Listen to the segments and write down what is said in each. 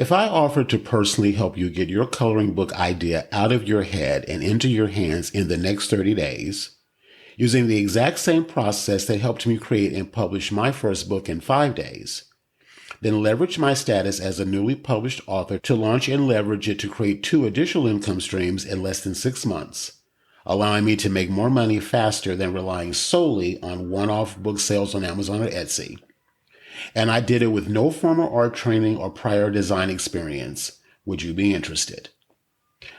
If I offered to personally help you get your coloring book idea out of your head and into your hands in the next 30 days, using the exact same process that helped me create and publish my first book in 5 days, then leverage my status as a newly published author to launch and leverage it to create 2 additional income streams in less than 6 months, allowing me to make more money faster than relying solely on one-off book sales on Amazon or Etsy. And I did it with no formal art training or prior design experience. Would you be interested?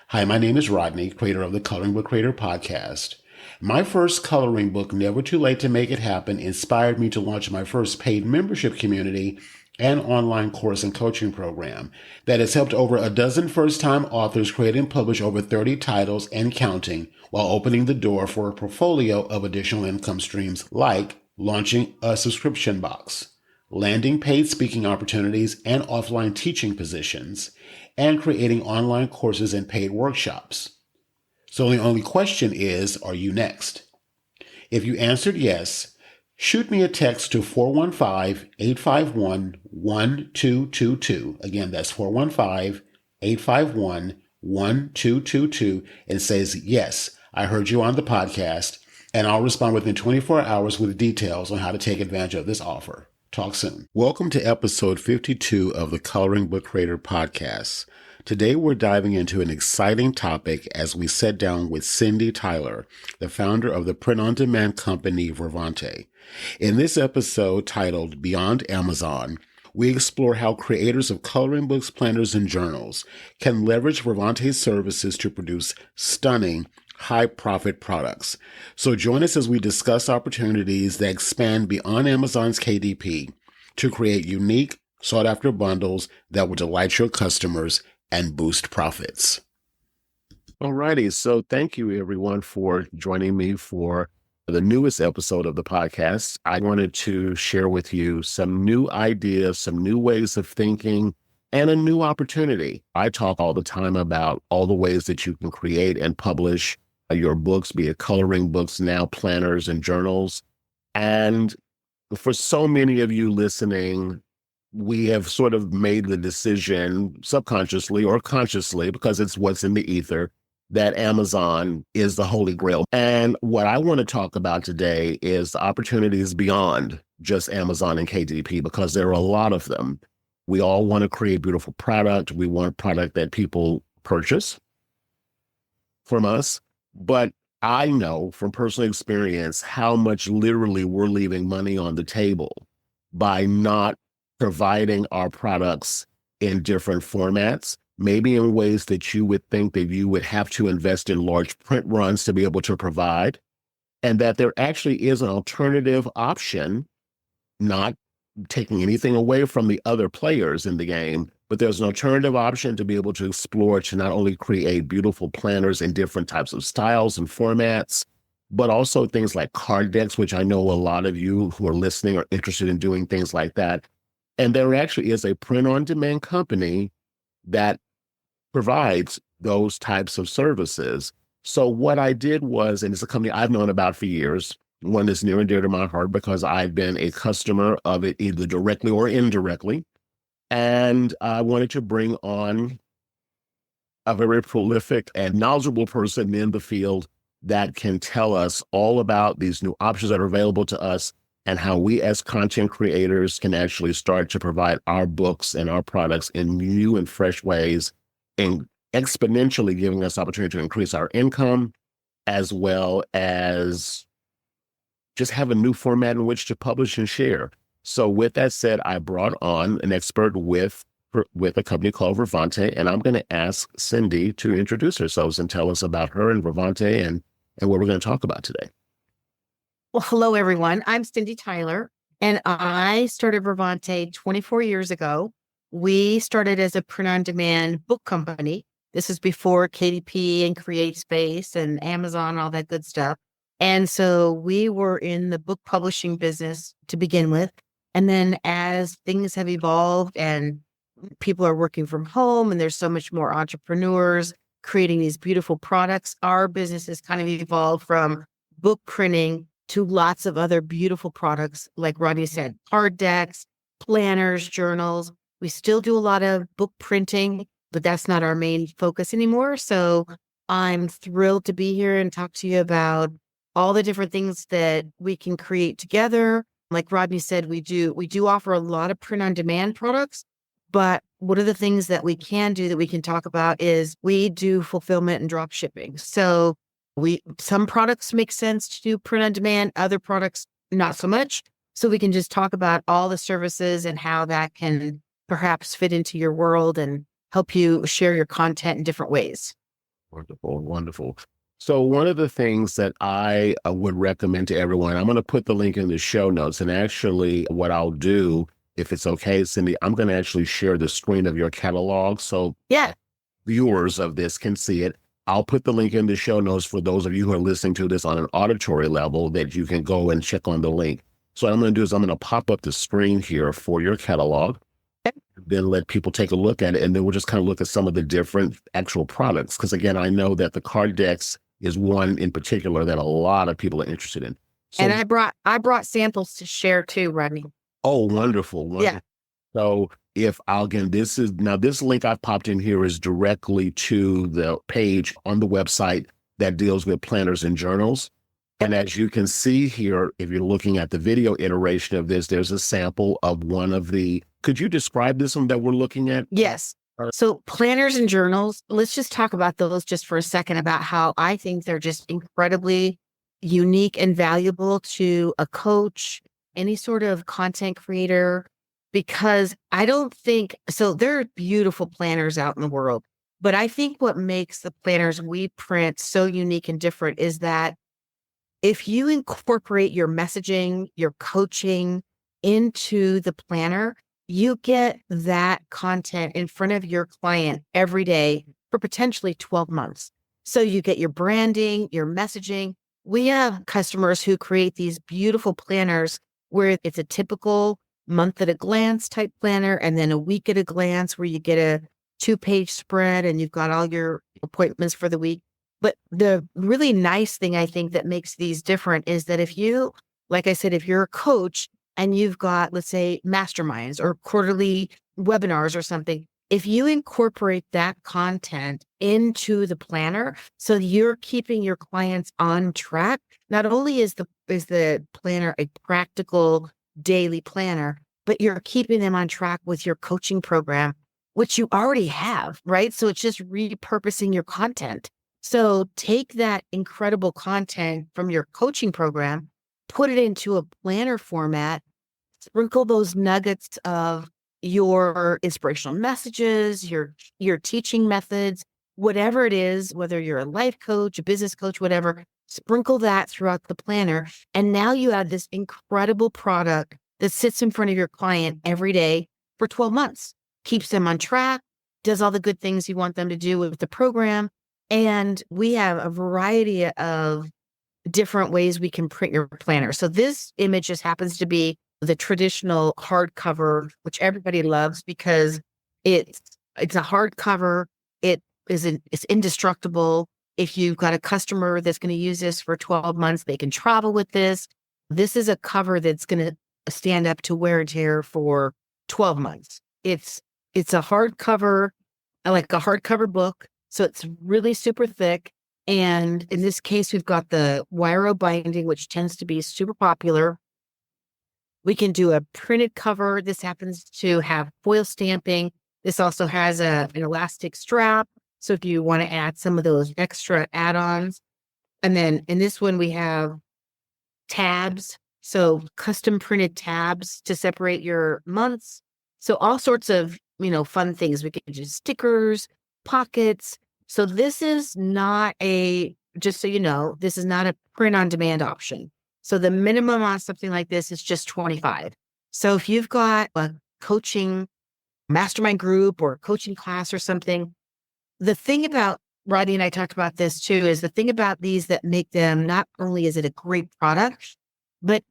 Hi, my name is Rodney, creator of the Coloring Book Creator podcast. My first coloring book, Never Too Late to Make It Happen, inspired me to launch my first paid membership community and online course and coaching program that has helped over a dozen first-time authors create and publish over 30 titles and counting, while opening the door for a portfolio of additional income streams like launching a subscription box, landing paid speaking opportunities and offline teaching positions, and creating online courses and paid workshops. So the only question is, are you next? If you answered yes, shoot me a text to 415-851-1222. Again, that's 415-851-1222 and says, yes, I heard you on the podcast, and I'll respond within 24 hours with details on how to take advantage of this offer. Talk soon. Welcome to episode 52 of the Coloring Book Creator podcast. Today we're diving into an exciting topic as we sit down with Cindy Tyler, the founder of the print-on-demand company Vervante. In this episode titled Beyond Amazon, we explore how creators of coloring books, planners, and journals can leverage Vervante's services to produce stunning, high-profit products. So join us as we discuss opportunities that expand beyond Amazon's KDP to create unique, sought-after bundles that will delight your customers and boost profits. Alrighty, so thank you everyone for joining me for the newest episode of the podcast. I wanted to share with you some new ideas, some new ways of thinking, and a new opportunity. I talk all the time about all the ways that you can create and publish your books, be it coloring books, now planners and journals. And for so many of you listening, we have sort of made the decision subconsciously or consciously, because it's what's in the ether, that Amazon is the holy grail. And what I want to talk about today is the opportunities beyond just Amazon and KDP, because there are a lot of them. We all want to create beautiful product. We want a product that people purchase from us. But I know from personal experience how much literally we're leaving money on the table by not providing our products in different formats, maybe in ways that you would think that you would have to invest in large print runs to be able to provide, and that there actually is an alternative option, not taking anything away from the other players in the game, but there's an alternative option to be able to explore to not only create beautiful planners in different types of styles and formats, but also things like card decks, which I know a lot of you who are listening are interested in doing things like that. And there actually is a print-on-demand company that provides those types of services. So what I did was, and it's a company I've known about for years, one that's near and dear to my heart because I've been a customer of it either directly or indirectly. And I wanted to bring on a very prolific and knowledgeable person in the field that can tell us all about these new options that are available to us and how we as content creators can actually start to provide our books and our products in new and fresh ways, and exponentially giving us opportunity to increase our income, as well as just have a new format in which to publish and share. So with that said, I brought on an expert with a company called Vervante, and I'm going to ask Cindy to introduce herself and tell us about her and Vervante and what we're going to talk about today. Well, hello, everyone. I'm Cindy Tyler, and I started Vervante 24 years ago. We started as a print-on-demand book company. This is before KDP and CreateSpace and Amazon, all that good stuff. And so we were in the book publishing business to begin with. And then as things have evolved and people are working from home and there's so much more entrepreneurs creating these beautiful products, our business has kind of evolved from book printing to lots of other beautiful products, like Rodney said, card decks, planners, journals. We still do a lot of book printing, but that's not our main focus anymore. So I'm thrilled to be here and talk to you about all the different things that we can create together. Like Rodney said, we do offer a lot of print on demand products, but one of the things that we can do that we can talk about is we do fulfillment and drop shipping. So some products make sense to do print on demand, other products not so much. So we can just talk about all the services and how that can perhaps fit into your world and help you share your content in different ways. Wonderful, wonderful. So one of the things that I would recommend to everyone, I'm going to put the link in the show notes. And actually what I'll do, if it's okay, Cindy, I'm going to actually share the screen of your catalog so Yeah. viewers of this can see it. I'll put the link in the show notes for those of you who are listening to this on an auditory level that you can go and check on the link. So what I'm going to do is I'm going to pop up the screen here for your catalog, then let people take a look at it. And then we'll just kind of look at some of the different actual products. Because again, I know that the card decks is one in particular that a lot of people are interested in. So, And I brought samples to share too, Rodney. oh, wonderful. Wonderful. Yeah. So this link I've popped in here is directly to the page on the website that deals with planners and journals. And as you can see here, if you're looking at the video iteration of this, there's a sample of one of could you describe this one that we're looking at? Yes. So planners and journals, let's just talk about those just for a second about how I think they're just incredibly unique and valuable to a coach, any sort of content creator, because I don't think, so there are beautiful planners out in the world, but I think what makes the planners we print so unique and different is that if you incorporate your messaging, your coaching into the planner, you get that content in front of your client every day for potentially 12 months. So you get your branding, your messaging. We have customers who create these beautiful planners where it's a typical month at a glance type planner, and then a week at a glance where you get a 2-page spread and you've got all your appointments for the week. But the really nice thing I think that makes these different is that if you, like I said, if you're a coach and you've got, let's say, masterminds or quarterly webinars or something, if you incorporate that content into the planner, so you're keeping your clients on track, not only is the planner a practical daily planner, but you're keeping them on track with your coaching program, which you already have, right? So it's just repurposing your content. So take that incredible content from your coaching program, put it into a planner format, sprinkle those nuggets of your inspirational messages, your teaching methods, whatever it is, whether you're a life coach, a business coach, whatever, sprinkle that throughout the planner. And now you have this incredible product that sits in front of your client every day for 12 months, keeps them on track, does all the good things you want them to do with the program. And we have a variety of different ways we can print your planner. So this image just happens to be the traditional hardcover, which everybody loves because it's a hardcover. It's indestructible. If you've got a customer that's going to use this for 12 months, they can travel with this. This is a cover that's going to stand up to wear and tear for 12 months. It's a hardcover, like a hardcover book. So it's really super thick. And in this case, we've got the wire binding, which tends to be super popular. We can do a printed cover. This happens to have foil stamping. This also has an elastic strap. So if you want to add some of those extra add-ons. And then in this one, we have tabs. So custom printed tabs to separate your months. So all sorts of, fun things. We can do stickers, pockets. So this is not just so you know, this is not a print on demand option. So the minimum on something like this is just 25. So if you've got a coaching mastermind group or a coaching class or something, the thing about Rodney and I talked about this too, is the thing about these that make them, not only is it a great product, but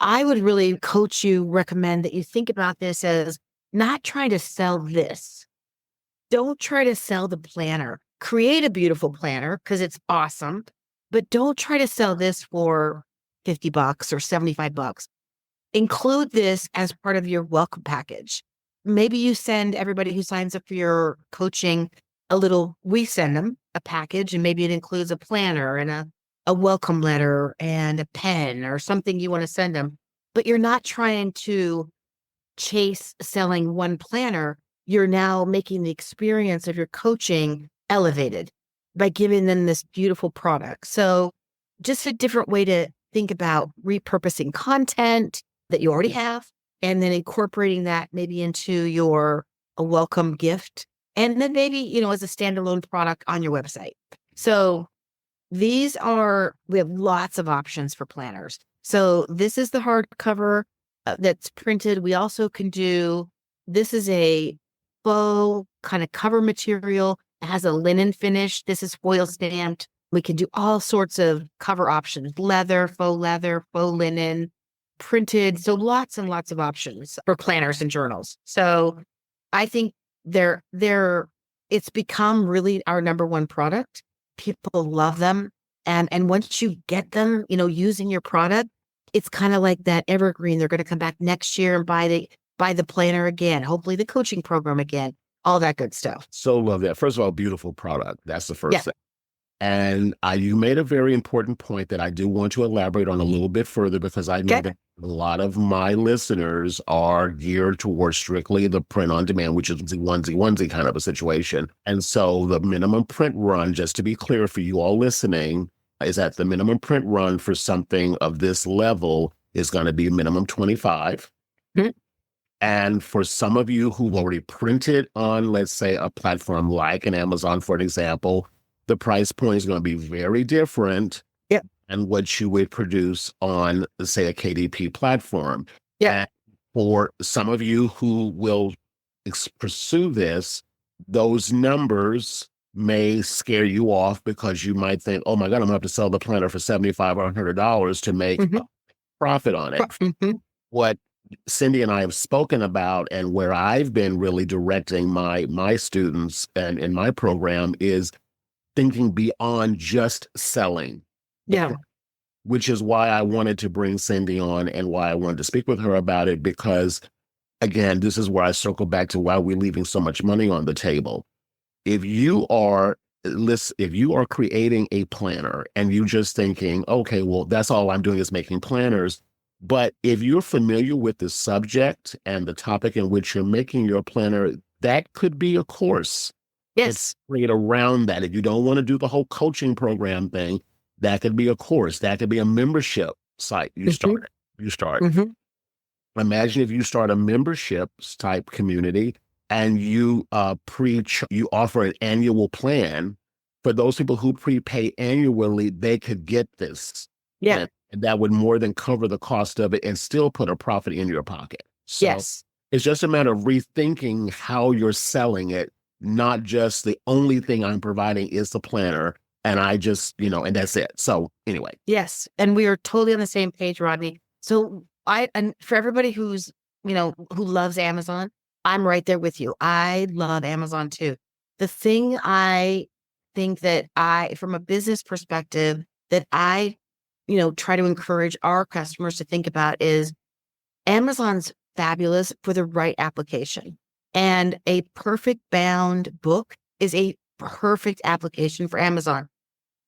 I would really recommend that you think about this as not trying to sell this. Don't try to sell the planner. Create a beautiful planner because it's awesome, but don't try to sell this for $50 or $75. Include this as part of your welcome package. maybe you send everybody who signs up for your coaching we send them a package, and maybe it includes a planner and a welcome letter and a pen or something you want to send them. But you're not trying to chase selling one planner. You're now making the experience of your coaching elevated by giving them this beautiful product. So just a different way to think about repurposing content that you already have, and then incorporating that maybe into a welcome gift. And then maybe, as a standalone product on your website. So we have lots of options for planners. So this is the hardcover that's printed. We also can this is a faux kind of cover material. It has a linen finish. This is foil stamped. We can do all sorts of cover options: leather, faux linen, printed. So lots and lots of options for planners and journals. So I think it's become really our number one product. People love them. And once you get them, using your product, it's kind of like that evergreen. They're going to come back next year and buy the planner again, hopefully the coaching program again, all that good stuff. So love that. First of all, beautiful product. That's the first Yeah. thing. And you made a very important point that I do want to elaborate on a little bit further, because I know that a lot of my listeners are geared towards strictly the print on demand, which is the onesie kind of a situation. And so the minimum print run, just to be clear for you all listening, is that the minimum print run for something of this level is going to be minimum 25. Mm-hmm. And for some of you who've already printed on, let's say, a platform like an Amazon, for an example, the price point is going to be very different than what you would produce on, say, a KDP platform. Yeah. And for some of you who will pursue this, those numbers may scare you off, because you might think, oh my God, I'm going to have to sell the planner for $75 or $100 to make a profit on it. Mm-hmm. What Cindy and I have spoken about, and where I've been really directing my students and in my program, is thinking beyond just selling. Yeah. Which is why I wanted to bring Cindy on and why I wanted to speak with her about it, because again, this is where I circle back to why we're leaving so much money on the table. If you are creating a planner and you're just thinking, okay, well, that's all I'm doing is making planners. But if you're familiar with the subject and the topic in which you're making your planner, that could be a course. Yes. Bring it around that. If you don't want to do the whole coaching program thing, that could be a course. That could be a membership site you start. Mm-hmm. Imagine if you start a membership type community and you you offer an annual plan. For those people who prepay annually, they could get this. Yeah. And that would more than cover the cost of it and still put a profit in your pocket. So yes. It's just a matter of rethinking how you're selling it, not just the only thing I'm providing is the planner. And I just, and that's it. So anyway. Yes. And we are totally on the same page, Rodney. So and for everybody who loves Amazon, I'm right there with you. I love Amazon too. The thing I think that from a business perspective, that I, try to encourage our customers to think about is Amazon's fabulous for the right application. And a perfect bound book is a perfect application for Amazon.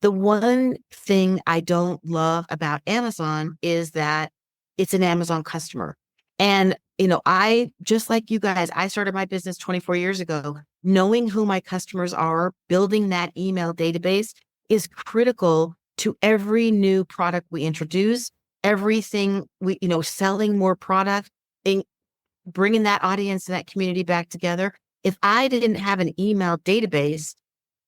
The one thing I don't love about Amazon is that it's an Amazon customer. And, I, just like you guys, I started my business 24 years ago. Knowing who my customers are, building that email database is critical to every new product we introduce, everything selling more product, and bringing that audience and that community back together. If I didn't have an email database,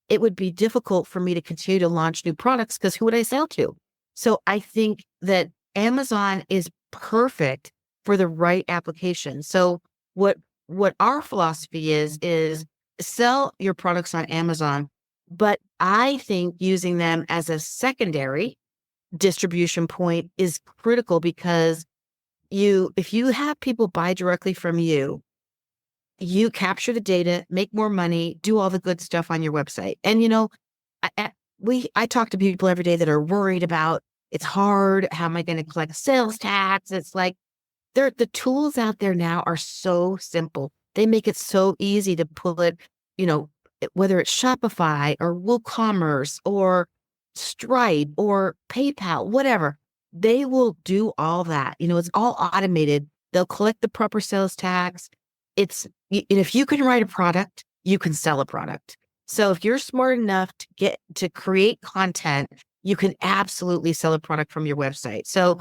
it would be difficult for me to continue to launch new products, because who would I sell to? So I think that Amazon is perfect for the right application. So what our philosophy is sell your products on Amazon, but I think using them as a secondary distribution point is critical, because if you have people buy directly from you, you capture the data, make more money, do all the good stuff on your website. And, I talk to people every day that are worried about, it's hard. How am I going to collect sales tax? It's like the tools out there now are so simple. They make it so easy to pull it, you know, whether it's Shopify or WooCommerce or Stripe or PayPal, whatever. They will do all that. It's all automated. They'll collect the proper sales tax. And if you can write a product, you can sell a product. So if you're smart enough to create content, you can absolutely sell a product from your website. So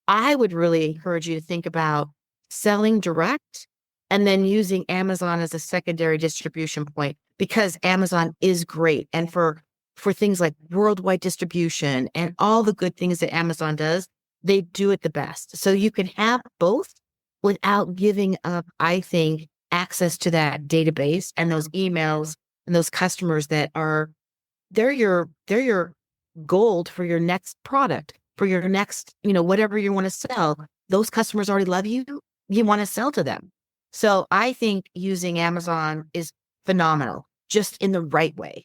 I would really encourage you to think about selling direct and then using Amazon as a secondary distribution point, because Amazon is great. And for things like worldwide distribution and all the good things that Amazon does, they do it the best. So you can have both without giving up, I think, access to that database and those emails and those customers that they're your gold for your next product, for your next, whatever you want to sell. Those customers already love you. You want to sell to them. So I think using Amazon is phenomenal, just in the right way.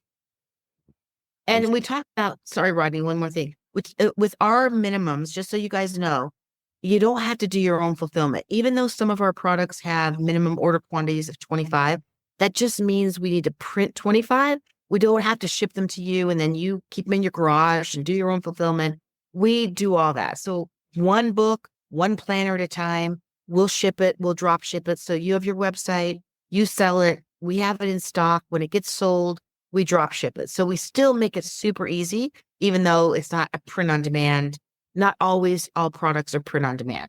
And we talked about, sorry, Rodney, one more thing. With our minimums, just so you guys know, you don't have to do your own fulfillment. Even though some of our products have minimum order quantities of 25, that just means we need to print 25. We don't have to ship them to you and then you keep them in your garage and do your own fulfillment. We do all that. So one book, one planner at a time, we'll ship it, we'll drop ship it. So you have your website, you sell it, we have it in stock. When it gets sold, we drop ship it. So we still make it super easy, even though it's not a print on demand. Not always all products are print on demand.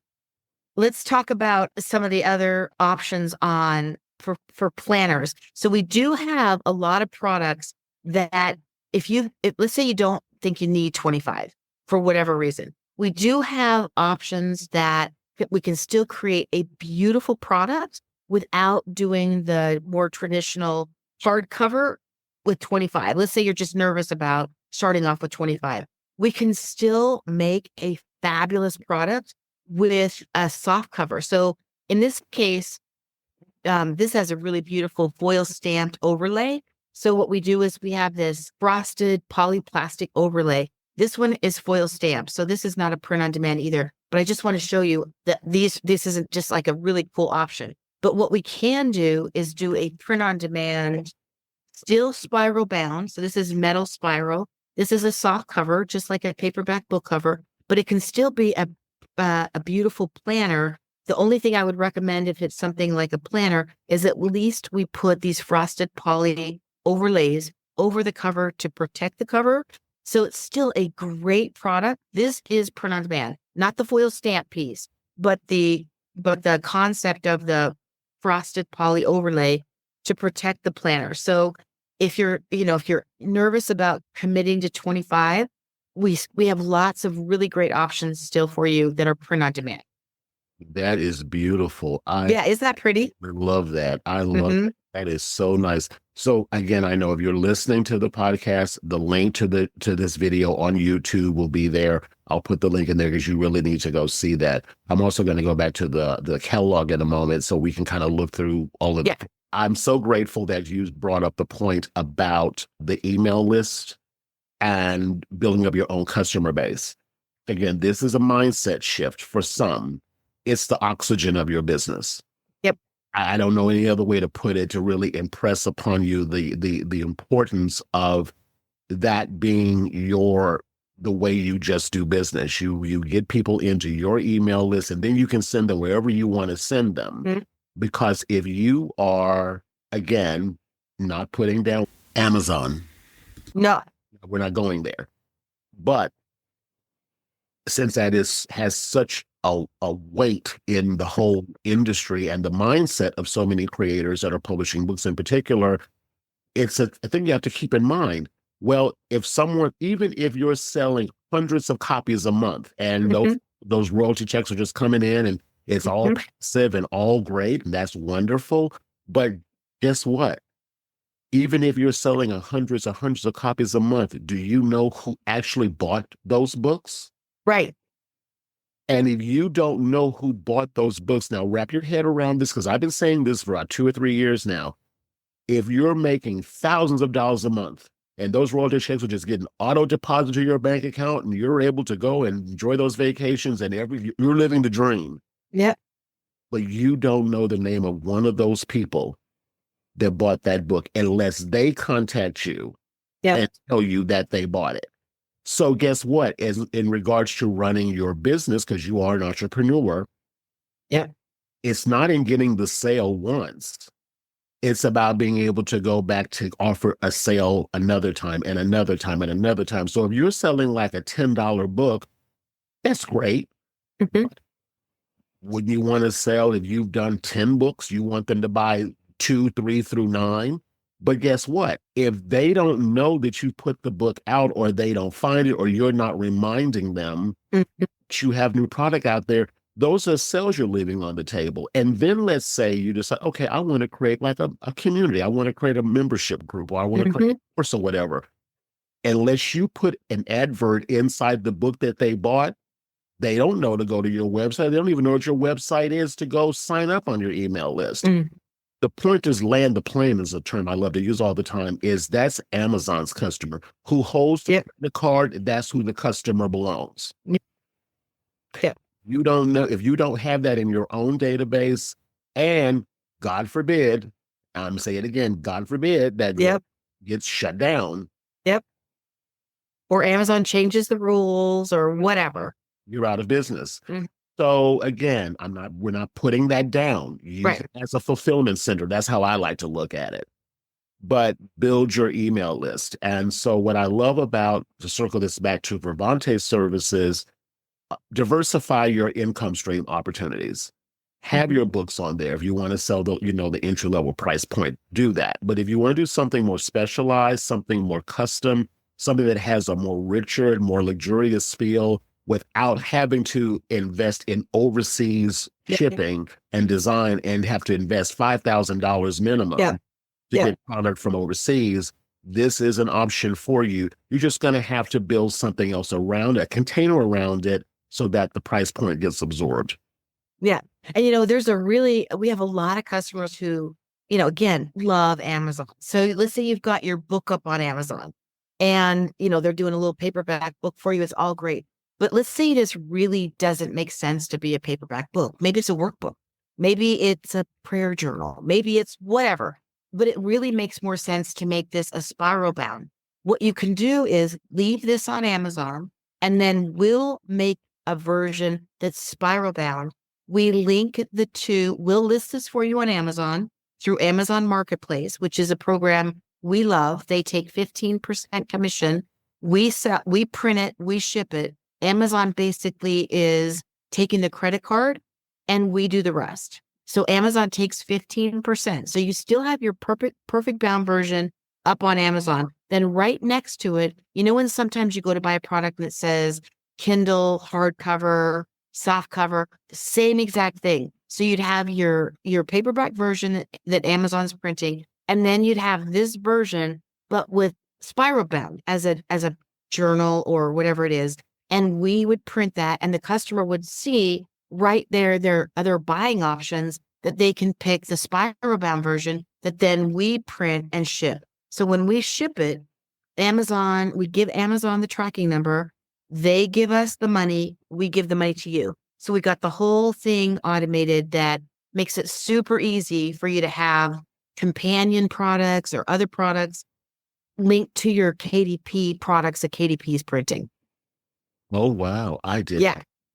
Let's talk about some of the other options for planners. So we do have a lot of products that if let's say you don't think you need 25 for whatever reason, we do have options that we can still create a beautiful product without doing the more traditional hardcover with 25. Let's say you're just nervous about starting off with 25. We can still make a fabulous product with a soft cover. So in this case, this has a really beautiful foil stamped overlay. So what we do is we have this frosted polyplastic overlay. This one is foil stamped. So this is not a print on demand either, but I just want to show you that this isn't just like a really cool option. But what we can do is do a print on demand, still spiral bound. So this is metal spiral. This is a soft cover, just like a paperback book cover, but it can still be a beautiful planner. The only thing I would recommend if it's something like a planner is at least we put these frosted poly overlays over the cover to protect the cover. So it's still a great product. This is print on demand, not the foil stamp piece, but the concept of the frosted poly overlay to protect the planner. So if you're nervous about committing to 25, we have lots of really great options still for you that are print on demand. That is beautiful. Yeah, is that pretty? Love that. I love that. That is so nice. So again, I know if you're listening to the podcast, the link to this video on YouTube will be there. I'll put the link in there because you really need to go see that. I'm also going to go back to the catalog in a moment so we can kind of look through all of it. I'm so grateful that you brought up the point about the email list and building up your own customer base. Again, this is a mindset shift for some. It's the oxygen of your business. Yep. I don't know any other way to put it to really impress upon you the importance of that being the way you just do business. You get people into your email list and then you can send them wherever you want to send them. Mm-hmm. Because if you are, again, not putting down Amazon. No. We're not going there. But since that has such a weight in the whole industry and the mindset of so many creators that are publishing books in particular, it's a thing you have to keep in mind. Well, even if you're selling hundreds of copies a month and those royalty checks are just coming in and it's all passive and all great, and that's wonderful. But guess what? Even if you're selling hundreds of copies a month, do you know who actually bought those books? Right. And if you don't know who bought those books, now wrap your head around this, because I've been saying this for about 2 or 3 years now. If you're making thousands of dollars a month and those royalty checks are just getting auto deposited to your bank account and you're able to go and enjoy those vacations and you're living the dream. Yeah. but you don't know the name of one of those people that bought that book unless they contact you Yep. and tell you that they bought it. So guess what? As in regards to running your business, because you are an entrepreneur, Yep. it's not in getting the sale once. It's about being able to go back to offer a sale another time and another time and another time. So if you're selling like a $10 book, that's great. Mm-hmm. Wouldn't you want to sell, if you've done 10 books, you want them to buy 2, 3 through 9? But guess what? If they don't know that you put the book out, or they don't find it, or you're not reminding them Mm-hmm. that you have new product out there, those are sales you're leaving on the table. And then let's say you decide, okay, I want to create like a community. I want to create a membership group, or I want to create a course or whatever. Unless you put an advert inside the book that they bought, they don't know to go to your website. They don't even know what your website is to go sign up on your email list. Mm. The point is, land the plane is a term I love to use all the time, is that's Amazon's customer. Who holds the card, that's who the customer belongs. Yep. You don't know, if you don't have that in your own database, and God forbid, I'm saying it again, God forbid that gets shut down. Yep. Or Amazon changes the rules or whatever. You're out of business. Mm. So again, we're not putting that down. As a fulfillment center, that's how I like to look at it. But build your email list. And so what I love about, to circle this back to Vervante services, diversify your income stream opportunities. Have your books on there. If you want to sell the entry level price point, do that. But if you want to do something more specialized, something more custom, something that has a more richer and more luxurious feel, without having to invest in overseas shipping and design and have to invest $5,000 minimum to get product from overseas, this is an option for you. You're just going to have to build something else around it, a container around it, so that the price point gets absorbed. Yeah. And, we have a lot of customers who, again, love Amazon. So let's say you've got your book up on Amazon and, they're doing a little paperback book for you. It's all great. But let's say this really doesn't make sense to be a paperback book. Maybe it's a workbook. Maybe it's a prayer journal. Maybe it's whatever. But it really makes more sense to make this a spiral bound. What you can do is leave this on Amazon, and then we'll make a version that's spiral bound. We link the two. We'll list this for you on Amazon through Amazon Marketplace, which is a program we love. They take 15% commission. We print it, we ship it. Amazon basically is taking the credit card and we do the rest. So Amazon takes 15%. So you still have your perfect bound version up on Amazon. Then right next to it, when sometimes you go to buy a product that says Kindle, hardcover, soft cover, the same exact thing. So you'd have your paperback version that Amazon's printing, and then you'd have this version, but with spiral bound as a journal or whatever it is. And we would print that, and the customer would see right there their other buying options, that they can pick the spiral bound version that then we print and ship. So when we ship it, we give Amazon the tracking number, they give us the money, we give the money to you. So we got the whole thing automated that makes it super easy for you to have companion products or other products linked to your KDP products that KDP is printing. Oh, wow. I did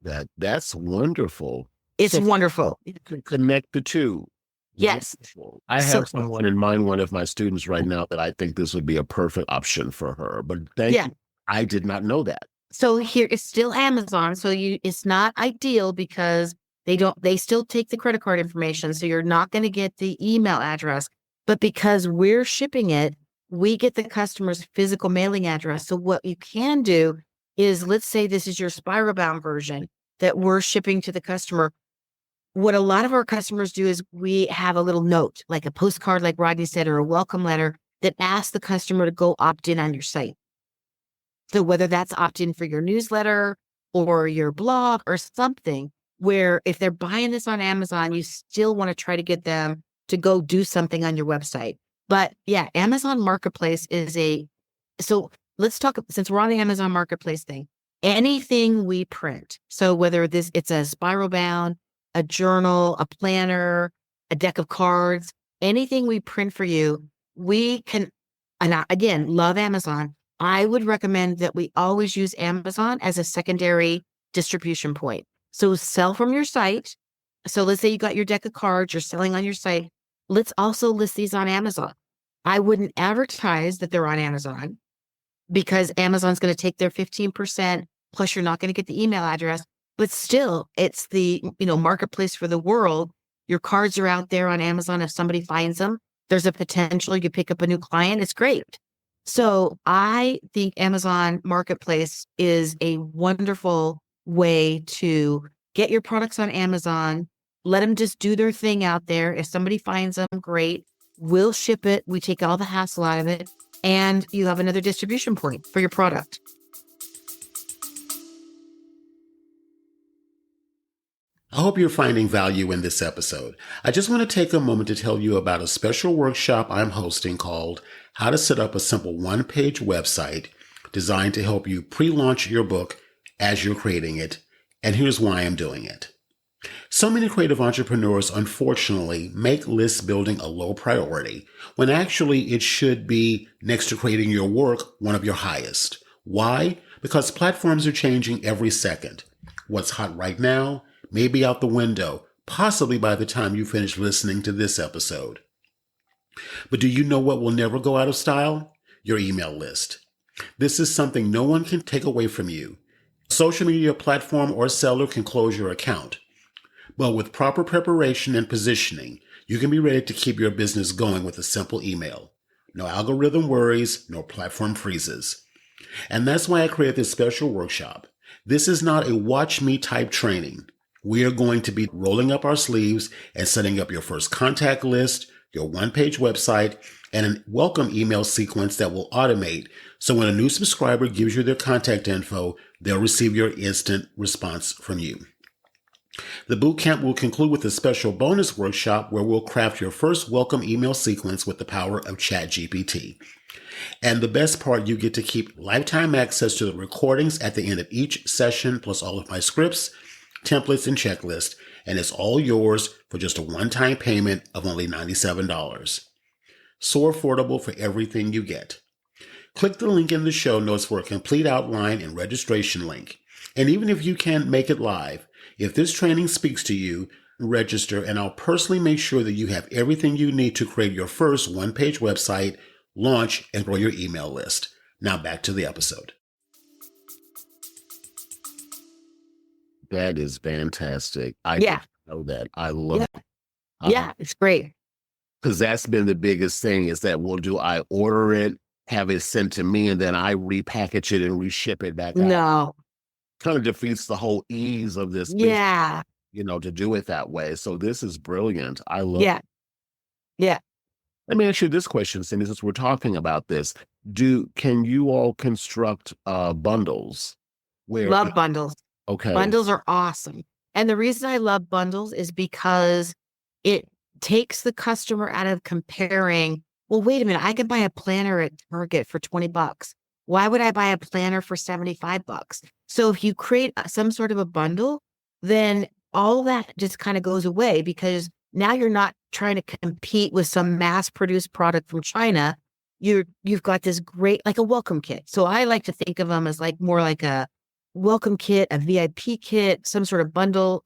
that. That's wonderful. It's wonderful. You can connect the two. Yes. Wonderful. I have someone in mind, one of my students right now, that I think this would be a perfect option for her. But thank you. I did not know that. So here it's still Amazon. So it's not ideal because they still take the credit card information. So you're not going to get the email address, but because we're shipping it, we get the customer's physical mailing address. So what you can do is, let's say this is your spiral bound version that we're shipping to the customer. What a lot of our customers do is we have a little note, like a postcard, like Rodney said, or a welcome letter that asks the customer to go opt in on your site. So whether that's opt in for your newsletter or your blog or something, where if they're buying this on Amazon, you still want to try to get them to go do something on your website. But yeah, Amazon Marketplace so let's talk, since we're on the Amazon Marketplace thing, anything we print. So whether it's a spiral bound a journal, a planner, a deck of cards, anything we print for you, we can, and I, again, love Amazon. I would recommend that we always use Amazon as a secondary distribution point. So sell from your site. So let's say you got your deck of cards, you're selling on your site. Let's also list these on Amazon. I wouldn't advertise that they're on Amazon because Amazon's going to take their 15%, plus you're not going to get the email address. But still, it's the, marketplace for the world. Your cards are out there on Amazon. If somebody finds them, there's a potential you pick up a new client. It's great. So I think Amazon Marketplace is a wonderful way to get your products on Amazon. Let them just do their thing out there. If somebody finds them, great. We'll ship it. We take all the hassle out of it. And you have another distribution point for your product. I hope you're finding value in this episode. I just want to take a moment to tell you about a special workshop I'm hosting called How to Set Up a Simple One-Page Website designed to help you pre-launch your book as you're creating it. And here's why I'm doing it. So many creative entrepreneurs, unfortunately, make list building a low priority, when actually it should be, next to creating your work, one of your highest. Why? Because platforms are changing every second. What's hot right now may be out the window, possibly by the time you finish listening to this episode. But do you know what will never go out of style? Your email list. This is something no one can take away from you. A social media platform or seller can close your account. But with proper preparation and positioning, you can be ready to keep your business going with a simple email. No algorithm worries, no platform freezes. And that's why I created this special workshop. This is not a watch me type training. We are going to be rolling up our sleeves and setting up your first contact list, your one-page website, and a welcome email sequence that will automate. So when a new subscriber gives you their contact info, they'll receive your instant response from you. The bootcamp will conclude with a special bonus workshop where we'll craft your first welcome email sequence with the power of ChatGPT. And the best part, you get to keep lifetime access to the recordings at the end of each session, plus all of my scripts, templates, and checklists, and it's all yours for just a one-time payment of only $97. So affordable for everything you get. Click the link in the show notes for a complete outline and registration link. And even if you can't make it live, if this training speaks to you, register and I'll personally make sure that you have everything you need to create your first one-page website, launch, and grow your email list. Now back to the episode. That is fantastic. I didn't know that. I love it. Yeah, it's great. Because that's been the biggest thing is that I order it, have it sent to me, and then I repackage it and reship it back out. No. Kind of defeats the whole ease of this. Yeah. Business, to do it that way. So this is brilliant. I love it. Yeah. Let me ask you this question, Cindy, since we're talking about this. Can you all construct bundles? Love bundles. Okay. Bundles are awesome. And the reason I love bundles is because it takes the customer out of comparing, well, wait a minute, I can buy a planner at Target for $20. Why would I buy a planner for $75? So if you create some sort of a bundle, then all that just kind of goes away because now you're not trying to compete with some mass-produced product from China. You've got this great, like a welcome kit. So I like to think of them as more like a welcome kit, a VIP kit, some sort of bundle.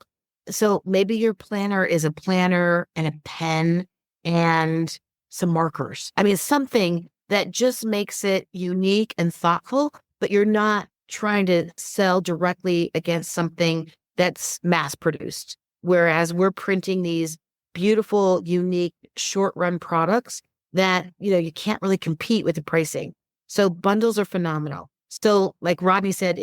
So maybe your planner is a planner and a pen and some markers. I mean, it's something that just makes it unique and thoughtful, but you're not trying to sell directly against something that's mass produced. Whereas we're printing these beautiful, unique, short run products that, you can't really compete with the pricing. So bundles are phenomenal. So like Rodney said,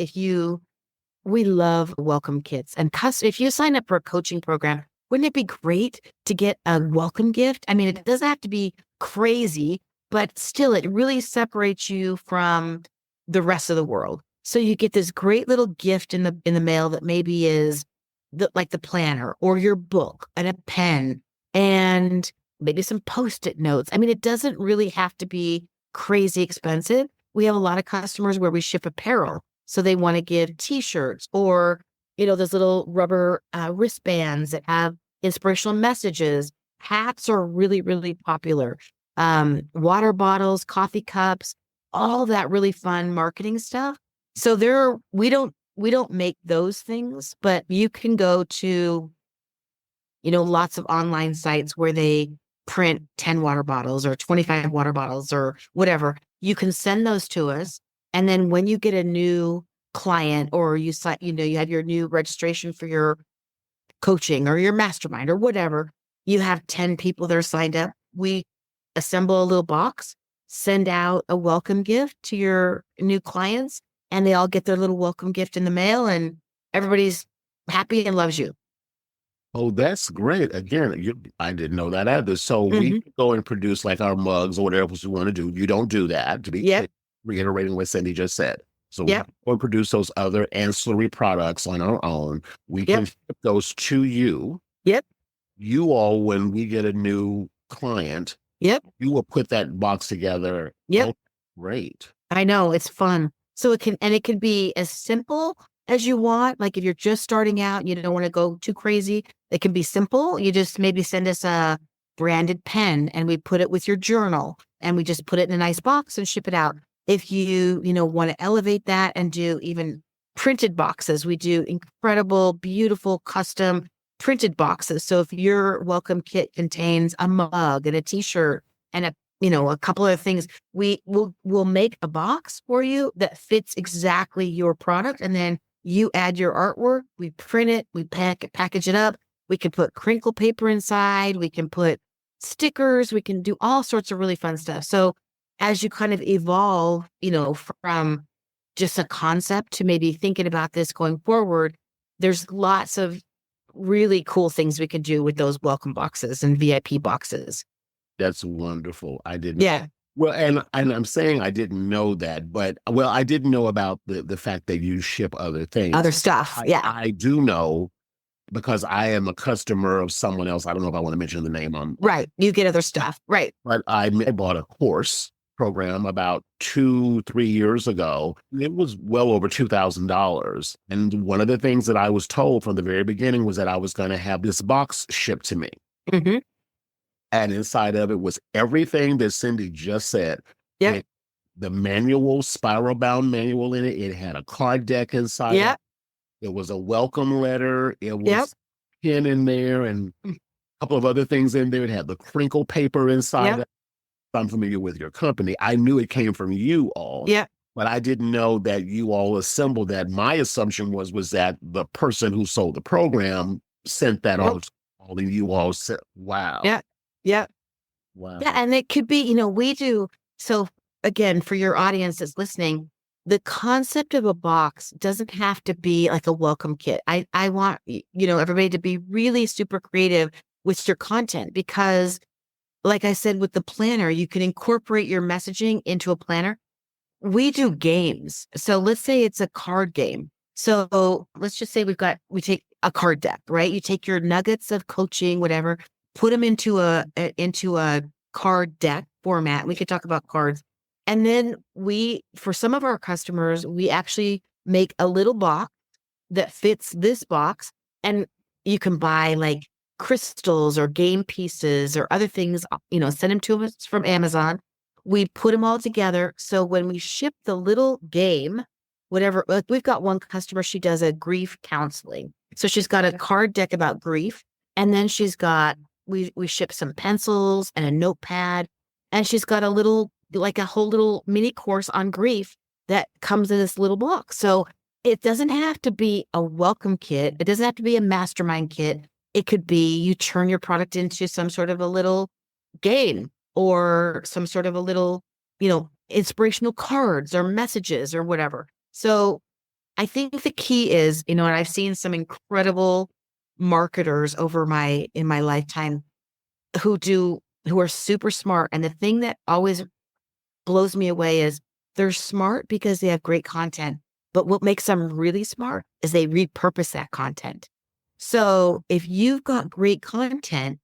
we love welcome kits and if you sign up for a coaching program, wouldn't it be great to get a welcome gift? I mean, it doesn't have to be crazy, but still it really separates you from the rest of the world. So you get this great little gift in the mail that maybe is like the planner or your book and a pen and maybe some Post-it notes. I mean, it doesn't really have to be crazy expensive. We have a lot of customers where we ship apparel. So they want to give t-shirts or those little rubber wristbands that have inspirational messages. Hats are really, really popular. Water bottles, coffee cups, all that really fun marketing stuff. So we don't make those things, but you can go to, lots of online sites where they print 10 water bottles or 25 water bottles or whatever. You can send those to us. And then when you get a new client or you have your new registration for your coaching or your mastermind or whatever, you have 10 people that are signed up. We assemble a little box, send out a welcome gift to your new clients, and they all get their little welcome gift in the mail, and everybody's happy and loves you. Oh, that's great. Again, I didn't know that either. So we Mhm. go and produce like our mugs or whatever else we want to do. You don't do that, to be Yep. reiterating what Cindy just said. So we Yep. go and produce those other ancillary products on our own. We can Yep. ship those to you. Yep. You all, when we get a new client, Yep. you will put that box together. Yep. Oh, great. I know, it's fun. So it can be as simple as you want. Like if you're just starting out and you don't want to go too crazy, it can be simple. You just maybe send us a branded pen and we put it with your journal and we just put it in a nice box and ship it out. If you want to elevate that and do even printed boxes, we do incredible, beautiful custom printed boxes. So if your welcome kit contains a mug and a t-shirt and a couple of things, we'll make a box for you that fits exactly your product. And then you add your artwork, we print it, we package it up. We can put crinkle paper inside. We can put stickers. We can do all sorts of really fun stuff. So as you kind of evolve, from just a concept to maybe thinking about this going forward, there's lots of really cool things we can do with those welcome boxes and VIP boxes. That's wonderful. I didn't. Yeah. Well, and I'm saying I didn't know that, but I didn't know about the fact that you ship other things. Other stuff. Yeah. I do know because I am a customer of someone else. I don't know if I want to mention the name on. Right. You get other stuff. Right. But I bought a course program about 2-3 years ago. It was well over $2,000. And one of the things that I was told from the very beginning was that I was going to have this box shipped to me. Mm-hmm. And inside of it was everything that Cindy just said. Yep. The manual, spiral bound manual in it. It had a card deck inside. Yep. It was a welcome letter. It was Yep. pen in there and a couple of other things in there. It had the crinkle paper inside. Yep. I'm familiar with your company. I knew it came from you all. Yep. But I didn't know that you all assembled that. My assumption was that the person who sold the program sent that all and you all said, wow. Yeah. Yeah. Wow. Yeah. And it could be, we do. So again, for your audience that's listening, the concept of a box doesn't have to be like a welcome kit. I want, everybody to be really super creative with your content because like I said, with the planner, you can incorporate your messaging into a planner. We do games. So let's say it's a card game. So let's just say we take a card deck, right? You take your nuggets of coaching, whatever, put them into a card deck format. We could talk about cards. And then for some of our customers, we actually make a little box that fits this box. And you can buy like crystals or game pieces or other things, send them to us from Amazon. We put them all together. So when we ship the little game, whatever, like we've got one customer, she does a grief counseling. So she's got a card deck about grief. And then we ship some pencils and a notepad. And she's got a whole little mini course on grief that comes in this little box. So it doesn't have to be a welcome kit. It doesn't have to be a mastermind kit. It could be you turn your product into some sort of a little game or some sort of a little, inspirational cards or messages or whatever. So I think the key is, and I've seen some incredible marketers in my lifetime who are super smart. And the thing that always blows me away is they're smart because they have great content. But what makes them really smart is they repurpose that content. So if you've got great content,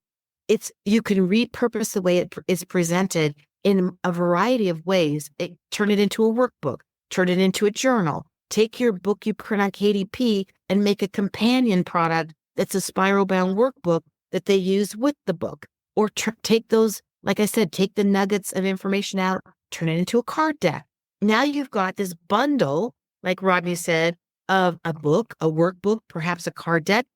you can repurpose the way it is presented in a variety of ways. Turn it into a workbook, turn it into a journal, take your book you print on KDP and make a companion product that's a spiral bound workbook that they use with the book. Or take those, like I said, take the nuggets of information out, turn it into a card deck. Now you've got this bundle, like Rodney said, of a book, a workbook, perhaps a card deck.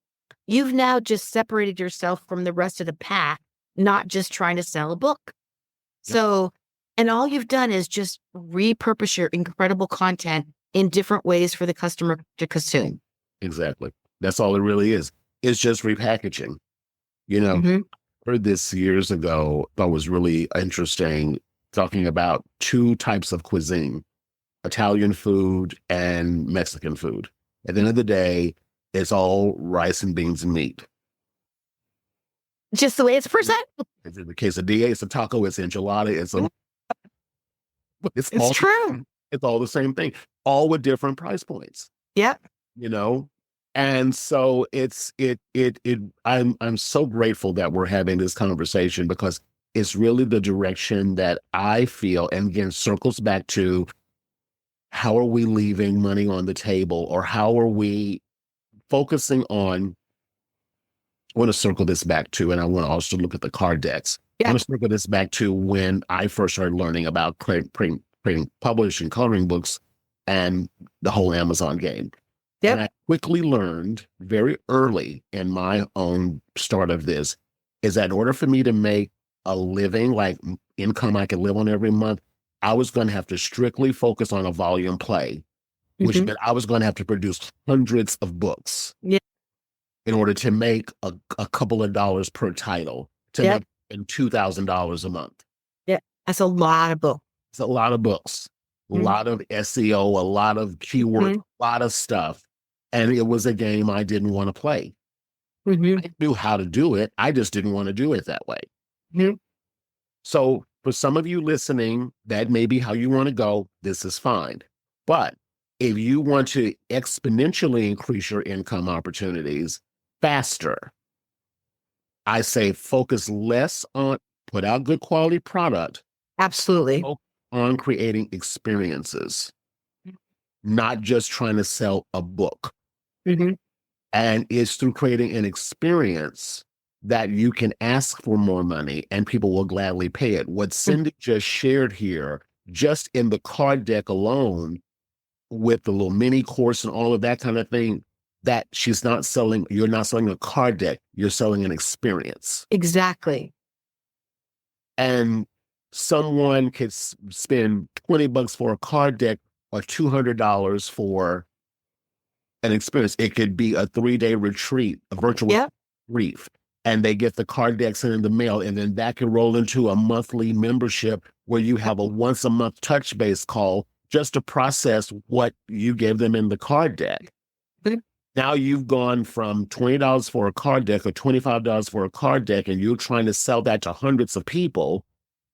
You've now just separated yourself from the rest of the pack, not just trying to sell a book. Yep. So, and all you've done is just repurpose your incredible content in different ways for the customer to consume. Exactly. That's all it really is. It's just repackaging. You know, Mm-hmm. heard this years ago, thought was really interesting, talking about two types of cuisine, Italian food and Mexican food. At the end of the day, it's all rice and beans and meat. Just the way it's presented. It's in the quesadilla, it's a taco, it's enchilada, it's It's all true. It's all the same thing, all with different price points. Yep. You know, and so I'm so grateful that we're having this conversation, because it's really the direction that I feel, and again circles back to how are we leaving money on the table, or how are we focusing on. I want to circle this back to, and I want to also look at the card decks. Yeah. I want to circle this back to when I first started learning about creating, publishing, coloring books, and the whole Amazon game. Yep. And I quickly learned very early in my own start of this is that in order for me to make a living, like income I could live on every month, I was going to have to strictly focus on a volume play, which Mhm. meant I was going to have to produce hundreds of books. Yeah. In order to make a couple of dollars per title, to Yep. make $2,000 a month. Yeah. That's a lot of books. It's a lot of books, a Mhm. lot of SEO, a lot of keywords, a lot of stuff. And it was a game I didn't want to play. Mm-hmm. I knew how to do it. I just didn't want to do it that way. Mhm. So for some of you listening, that may be how you want to go. This is fine. But if you want to exponentially increase your income opportunities faster, I say focus less on put out good quality product, Absolutely. focus on creating experiences, not just trying to sell a book. Mm-hmm. And it's through creating an experience that you can ask for more money and people will gladly pay it. What Cindy just shared here, just in the card deck alone, with the little mini course and all of that kind of thing, that she's not selling, you're not selling a card deck, you're selling an experience. Exactly. And someone could spend $20 for a card deck or $200 for an experience. It could be a 3-day retreat, a virtual Yep. retreat, and they get the card deck sent in the mail, and then that can roll into a monthly membership where you have a once a month touch base call just to process what you gave them in the card deck. Mhm. Now you've gone from $20 for a card deck or $25 for a card deck, and you're trying to sell that to hundreds of people,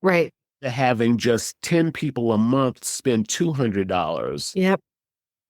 Right. to having just 10 people a month spend $200 Yep.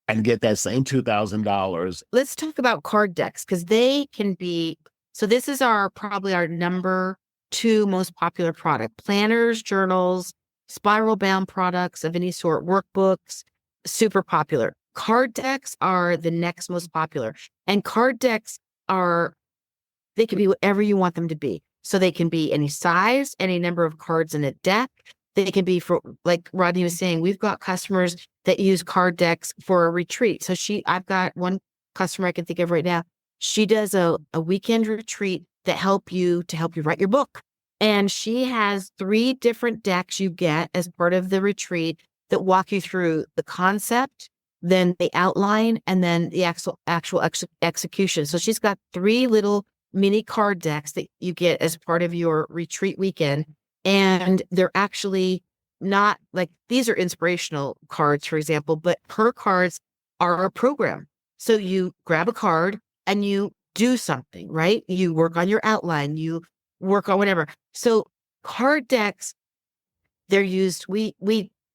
and get that same $2,000. Let's talk about card decks, because they can be, so this is probably our number 2 most popular product. Planners, journals, spiral bound products of any sort, workbooks, super popular. Card decks are the next most popular. And card decks they can be whatever you want them to be. So they can be any size, any number of cards in a deck. They can be for, like Rodney was saying, we've got customers that use card decks for a retreat. So I've got one customer I can think of right now. She does a weekend retreat to help you write your book. And she has 3 different decks you get as part of the retreat that walk you through the concept, then the outline, and then the actual execution. So she's got 3 little mini card decks that you get as part of your retreat weekend. And they're actually not like, these are inspirational cards, for example, but her cards are a program. So you grab a card and you do something, right? You work on your outline, you work on whatever. So card decks, they're used, we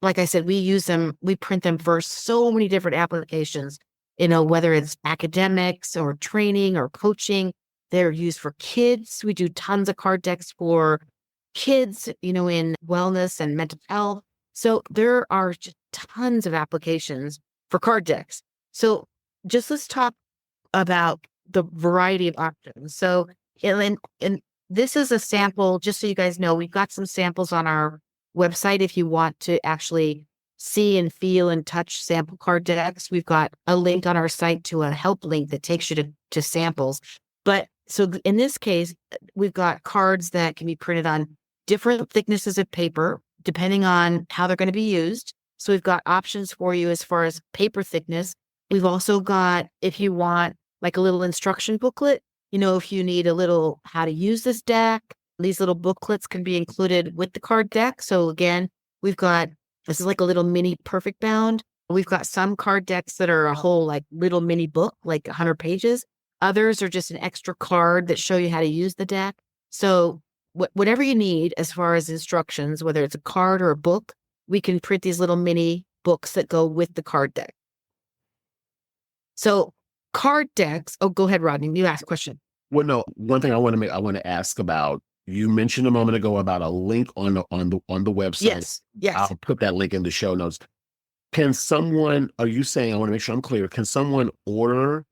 like I said, we use them, we print them for so many different applications, whether it's academics or training or coaching. They're used for kids. We do tons of card decks for kids, in wellness and mental health. So there are just tons of applications for card decks. So just let's talk about the variety of options. So, and this is a sample, just so you guys know, we've got some samples on our website if you want to actually see and feel and touch sample card decks. We've got a link on our site to a help link that takes you to samples. But so in this case, we've got cards that can be printed on different thicknesses of paper, depending on how they're going to be used. So we've got options for you as far as paper thickness. We've also got, if you want like a little instruction booklet, if you need a little how to use this deck, these little booklets can be included with the card deck. So again, this is like a little mini perfect bound. We've got some card decks that are a whole like little mini book, like 100 pages. Others are just an extra card that show you how to use the deck. So whatever you need as far as instructions, whether it's a card or a book, we can print these little mini books that go with the card deck. So card decks. Oh, go ahead, Rodney. You asked a question. Well, no, one thing I want to ask about, you mentioned a moment ago about a link on the website. Yes. I'll put that link in the show notes. Are you saying, I want to make sure I'm clear, can someone order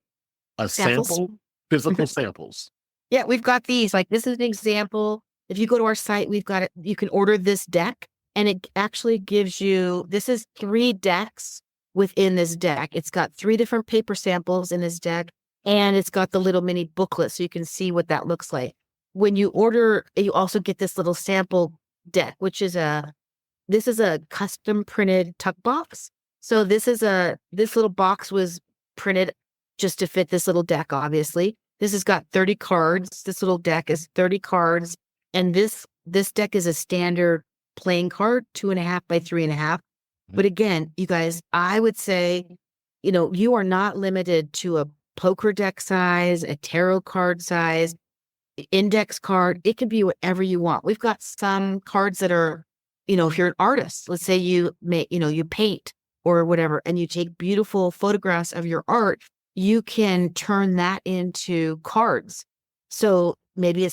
a sample, physical samples? Yeah, we've got these. Like, this is an example. If you go to our site, we've got it. You can order this deck, and it actually gives you, this is 3 decks within this deck. It's got 3 different paper samples in this deck, and it's got the little mini booklet so you can see what that looks like. When you order, you also get this little sample deck, which is this is a custom printed tuck box. So this little box was printed just to fit this little deck, obviously. This has got 30 cards. This little deck is 30 cards. And this deck is a standard playing card, 2.5 by 3.5. But again, you guys, I would say, you are not limited to a poker deck size, a tarot card size, index card. It can be whatever you want. We've got some cards that are, if you're an artist, let's say you paint or whatever, and you take beautiful photographs of your art, you can turn that into cards. So maybe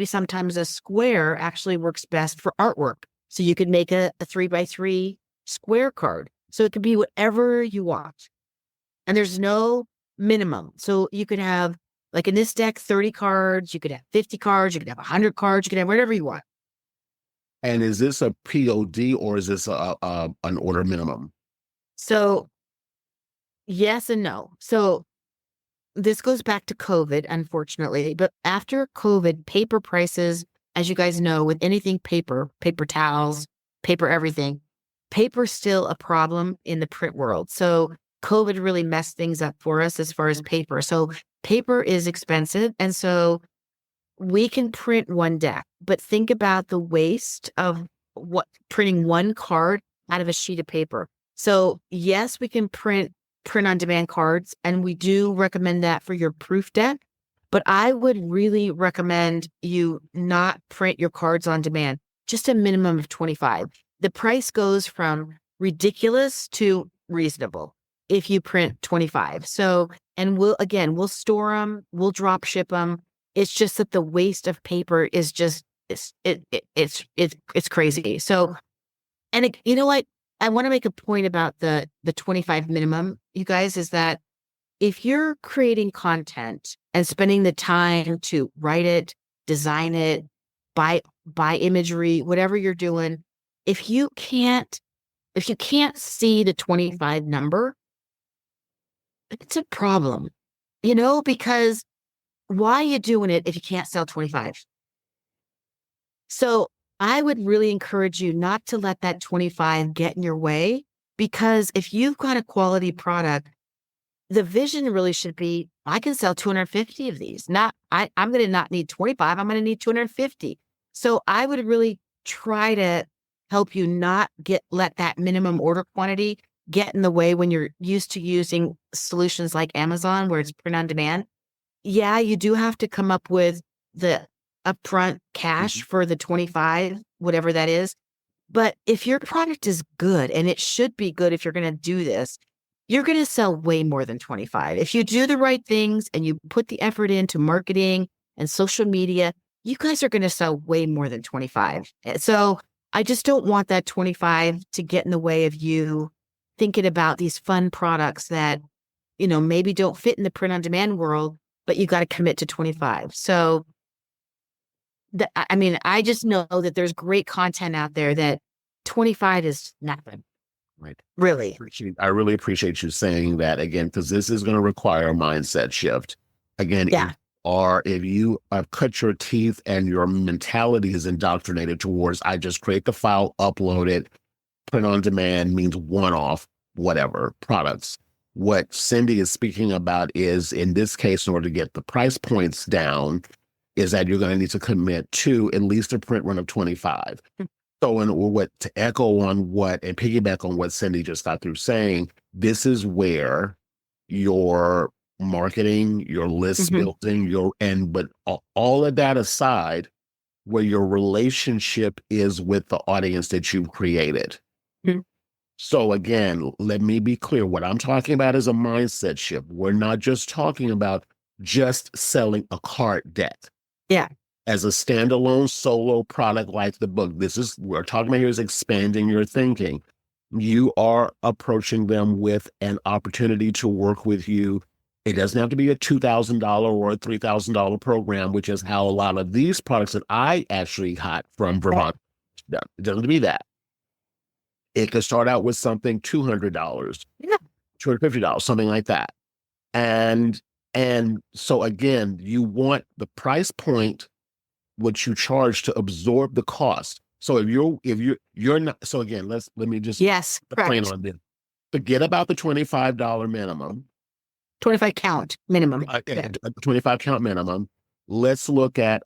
sometimes a square actually works best for artwork. So you could make a 3x3 square card. So it could be whatever you want. And there's no minimum. So you could have, like in this deck, 30 cards, you could have 50 cards, you could have 100 cards, you could have whatever you want. And is this a POD or is this an order minimum? So yes and no. So this goes back to COVID, unfortunately, but after COVID, paper prices, as you guys know, with anything paper towels, paper everything, paper's still a problem in the print world. So COVID really messed things up for us as far as paper. So paper is expensive. And so we can print one deck, but think about the waste of printing one card out of a sheet of paper. So yes, we can print on demand cards, and we do recommend that for your proof deck. But I would really recommend you not print your cards on demand, just a minimum of 25. The price goes from ridiculous to reasonable if you print 25. So, and we'll store them, we'll drop ship them. It's just that the waste of paper is just, it's crazy. So, and you know what? I want to make a point about the 25 minimum, you guys, is that if you're creating content and spending the time to write it, design it, buy imagery, whatever you're doing, if you can't see the 25 number, it's a problem, because why are you doing it if you can't sell 25? So I would really encourage you not to let that 25 get in your way, because if you've got a quality product, the vision really should be, I can sell 250 of these. I'm going to not need 25. I'm going to need 250. So I would really try to help you not let that minimum order quantity get in the way when you're used to using solutions like Amazon, where it's print on demand. Yeah, you do have to come up with the upfront cash for the 25, whatever that is. But if your product is good, and it should be good if you're going to do this, you're going to sell way more than 25. If you do the right things and you put the effort into marketing and social media, you guys are going to sell way more than 25. So I just don't want that 25 to get in the way of you thinking about these fun products that, maybe don't fit in the print on demand world, but you got to commit to 25. So I just know that there's great content out there that 25 is nothing. Right. Really. I really appreciate you saying that again, because this is going to require a mindset shift. Again, Yeah. if you have cut your teeth and your mentality is indoctrinated towards, I just create the file, upload it, print on demand means one-off, whatever, products. What Cindy is speaking about is, in this case, in order to get the price points down, is that you're going to need to commit to at least a print run of 25. So, to echo on and piggyback on what Cindy just got through saying, this is where your marketing, your list building, but all of that aside, where your relationship is with the audience that you've created. So again, let me be clear. What I'm talking about is a mindset shift. We're not just talking about just selling a card deck. Yeah. As a standalone solo product like the book. We're talking about here is expanding your thinking. You are approaching them with an opportunity to work with you. It doesn't have to be a $2,000 or a $3,000 program, which is how a lot of these products that I actually got from Vervante. It doesn't have to be that. It could start out with something $200, $250, something like that. And so again, you want the price point, what you charge, to absorb the cost. So if you're not, so again, let me just correct. on this. Forget about the $25 minimum. 25 count minimum. 25 count minimum. Let's look at,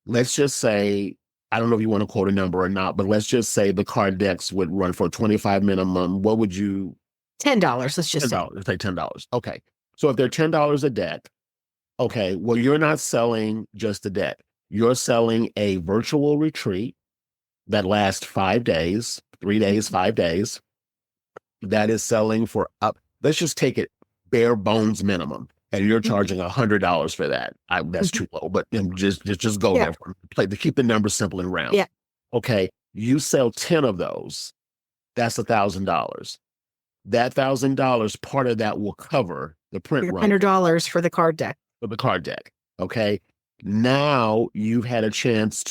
let's just say, I don't know if you want to quote a number or not, but let's just say the card decks would run for 25 minimum. What would you? $10. Let's just say. Let's say $10. Okay. So if they're $10 a deck, well, you're not selling just a deck. You're selling a virtual retreat that lasts 5 days, 3 days, 5 days. That is selling for let's just take it bare bones minimum. And you're charging $100 for that. That's too low, but just go there. To keep the numbers simple and round. Yeah. Okay. You sell 10 of those. That's $1,000. That $1,000, part of that will cover the print run. $100 for the card deck. For the card deck. Okay. Now you've had a chance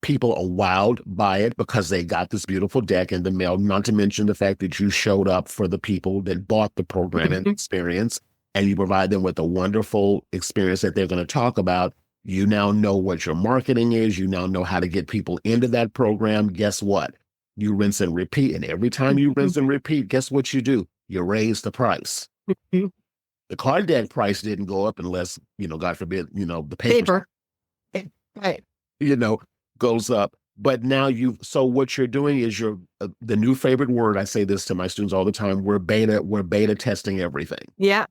people are wowed by it because they got this beautiful deck in the mail, not to mention the fact that you showed up for the people that bought the program and experience. And you provide them with a wonderful experience that they're going to talk about. You now know what your marketing is. You now know how to get people into that program. Guess what? You rinse and repeat. And every time you rinse and repeat, guess what you do? You raise the price. The card deck price didn't go up unless, God forbid, the paper. Right. Goes up. But now so what you're doing is the new favorite word, I say this to my students all the time, we're beta testing everything. Yeah.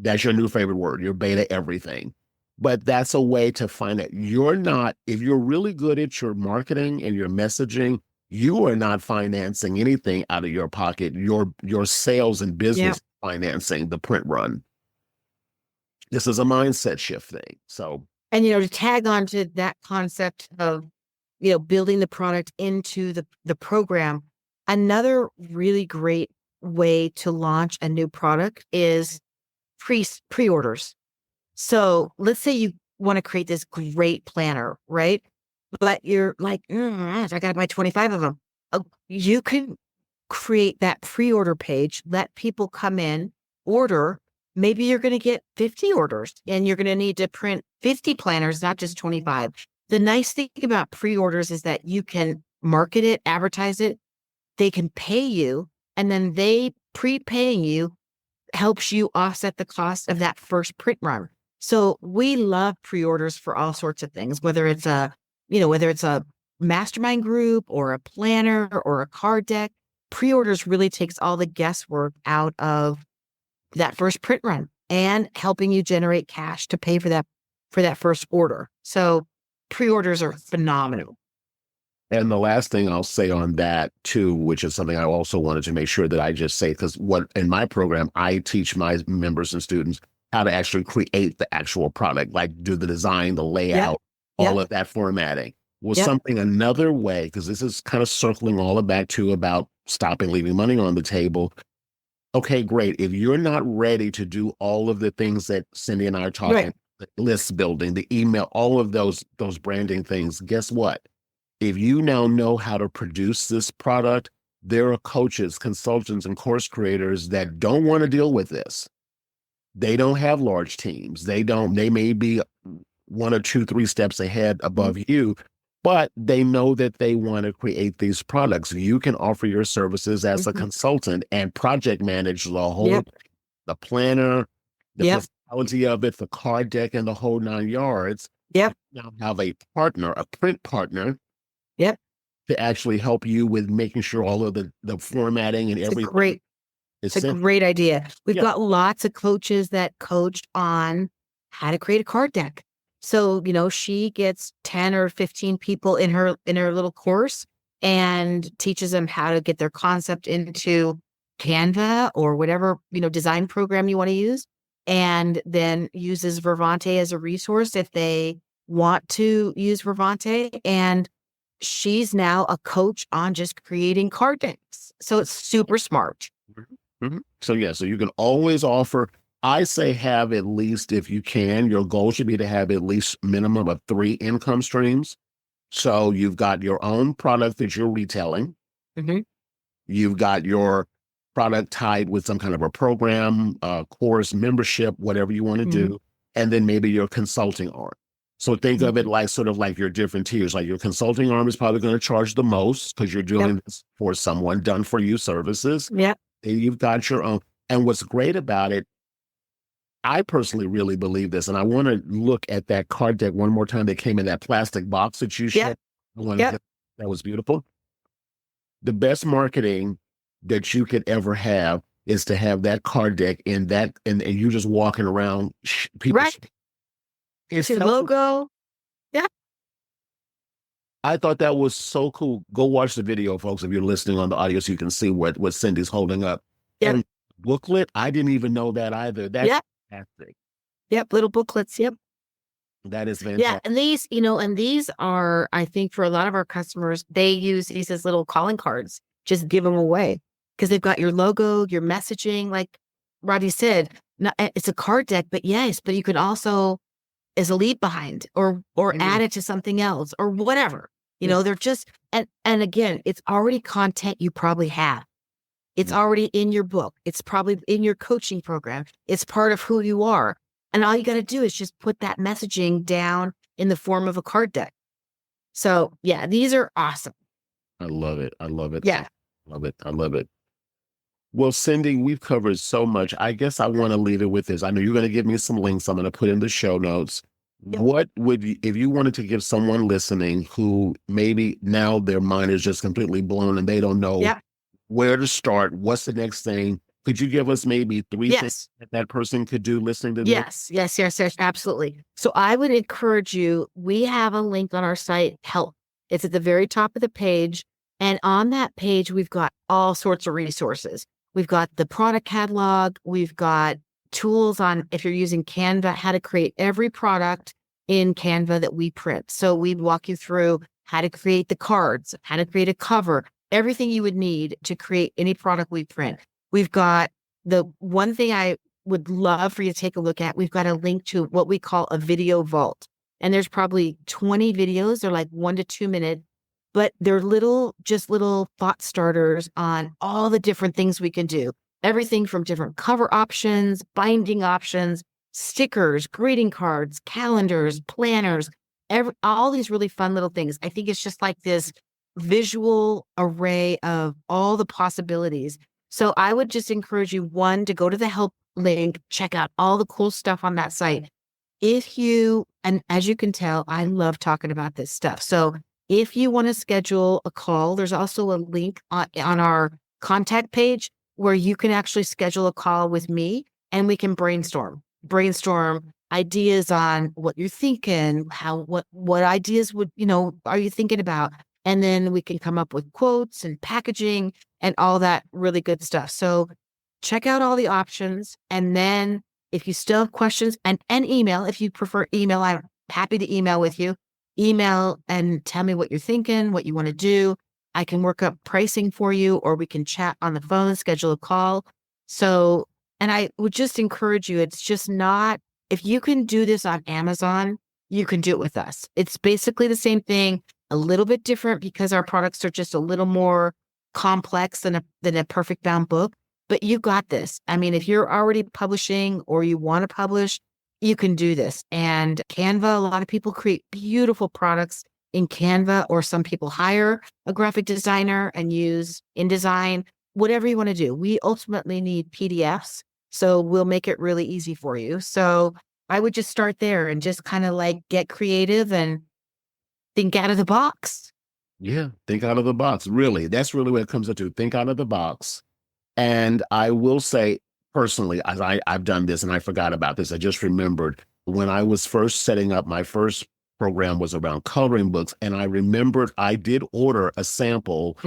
That's your new favorite word. You're beta everything. But that's a way to find out if you're really good at your marketing and your messaging, you are not financing anything out of your pocket. Your sales and business financing the print run. This is a mindset shift thing. So, and, to tag on to that concept of, building the product into the program, another really great way to launch a new product is pre-orders. So let's say you want to create this great planner, right? But you're like, I got to buy 25 of them. You can create that pre-order page, let people come in, order. Maybe you're going to get 50 orders and you're going to need to print 50 planners, not just 25. The nice thing about pre-orders is that you can market it, advertise it. They can pay you, and then they prepaying you helps you offset the cost of that first print run. So we love pre-orders for all sorts of things, whether it's a mastermind group or a planner or a card deck. Pre-orders really takes all the guesswork out of that first print run and helping you generate cash to pay for that first order. So pre-orders are phenomenal. And the last thing I'll say on that too, which is something I also wanted to make sure that I just say, because in my program, I teach my members and students how to actually create the actual product, like do the design, the layout, all of that formatting. Well, Yep. another way, because this is kind of circling all back to about stopping leaving money on the table. Okay, great. If you're not ready to do all of the things that Cindy and I are talking, Right. the list building, the email, all of those branding things, guess what? If you now know how to produce this product, there are coaches, consultants, and course creators that don't want to deal with this. They don't have large teams. They may be one or two, three steps ahead above you, but they know that they want to create these products. You can offer your services as a consultant and project manage the whole, the planner, the personality of it, the card deck, and the whole 9 yards. Yep. Now have a partner, a print partner, Yep. to actually help you with making sure all of the formatting and everything. It's a great idea. We've got lots of coaches that coach on how to create a card deck. So, she gets 10 or 15 people in her little course and teaches them how to get their concept into Canva or whatever, design program you want to use, and then uses Vervante as a resource if they want to use Vervante. And she's now a coach on just creating card decks. So it's super smart. So you can always offer. I say have at least, if you can, your goal should be to have at least minimum of 3 income streams. So you've got your own product that you're retailing. You've got your product tied with some kind of a program, course, membership, whatever you want to do. And then maybe your consulting arm. So think of it like sort of like your different tiers. Like your consulting arm is probably going to charge the most because you're doing this for someone, done for you services. Yeah. And you've got your own. And what's great about it, I personally really believe this, and I want to look at that card deck one more time that came in that plastic box that you shared. That was beautiful. The best marketing that you could ever have is to have that card deck in that, and you just walking around. People, it's your logo. Yeah. I thought that was so cool. Go watch the video, folks, if you're listening on the audio, so you can see what Cindy's holding up. And booklet, I didn't even know that either. That's fantastic. Yep, little booklets. Yep. That is fantastic. Yeah, and these are, I think, for a lot of our customers, they use these as little calling cards. Just give them away because they've got your logo, your messaging. Like Roddy said, it's a card deck, but you can also as a leave behind or add it to something else or whatever. They're just and again, it's already content you probably have. It's already in your book. It's probably in your coaching program. It's part of who you are. And all you got to do is just put that messaging down in the form of a card deck. So, these are awesome. I love it. Yeah. I love it. Well, Cindy, we've covered so much. I guess I want to leave it with this. I know you're going to give me some links I'm going to put in the show notes. Yep. What would you, if you wanted to give someone listening who maybe now their mind is just completely blown and they don't know where to start, what's the next thing? Could you give us maybe 3 things that person could do listening to this? Yes, absolutely. So I would encourage you, we have a link on our site, Help. It's at the very top of the page. And on that page, we've got all sorts of resources. We've got the product catalog. We've got tools on, if you're using Canva, how to create every product in Canva that we print. So we walk you through how to create the cards, how to create a cover, everything you would need to create any product we print. We've got the one thing I would love for you to take a look at. We've got a link to what we call a video vault. And there's probably 20 videos. They're like 1 to 2 minutes, but they're little thought starters on all the different things we can do. Everything from different cover options, binding options, stickers, greeting cards, calendars, planners, all these really fun little things. I think it's just like this visual array of all the possibilities. So I would just encourage you, one, to go to the help link, check out all the cool stuff on that site. And as you can tell, I love talking about this stuff. So if you want to schedule a call, there's also a link on our contact page where you can actually schedule a call with me and we can brainstorm ideas on what you're thinking, what ideas are you thinking about? And then we can come up with quotes and packaging and all that really good stuff. So check out all the options. And then if you still have questions and email, if you prefer email, I'm happy to email with you. email and tell me what you're thinking, what you want to do. I can work up pricing for you, or we can chat on the phone, schedule a call. So, and I would just encourage you, it's just not, if you can do this on Amazon, you can do it with us. It's basically the same thing, a little bit different because our products are just a little more complex than a perfect bound book, but you got this. I mean, if you're already publishing or you want to publish, you can do this. And Canva, a lot of people create beautiful products in Canva, or some people hire a graphic designer and use InDesign, whatever you want to do. We ultimately need PDFs, so we'll make it really easy for you. So I would just start there and just kind of like get creative and think out of the box. Yeah, think out of the box. Really, that's really what it comes down to. Think out of the box. And I will say personally, as I've done this and I forgot about this, I just remembered when I was first setting up my first program was around coloring books. And I remembered I did order a sample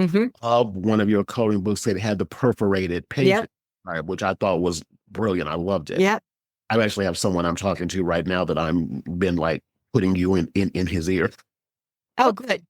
of one of your coloring books that had the perforated pages, right, which I thought was brilliant. I loved it. Yeah. I actually have someone I'm talking to right now that I'm been like putting you in his ear. Oh, good.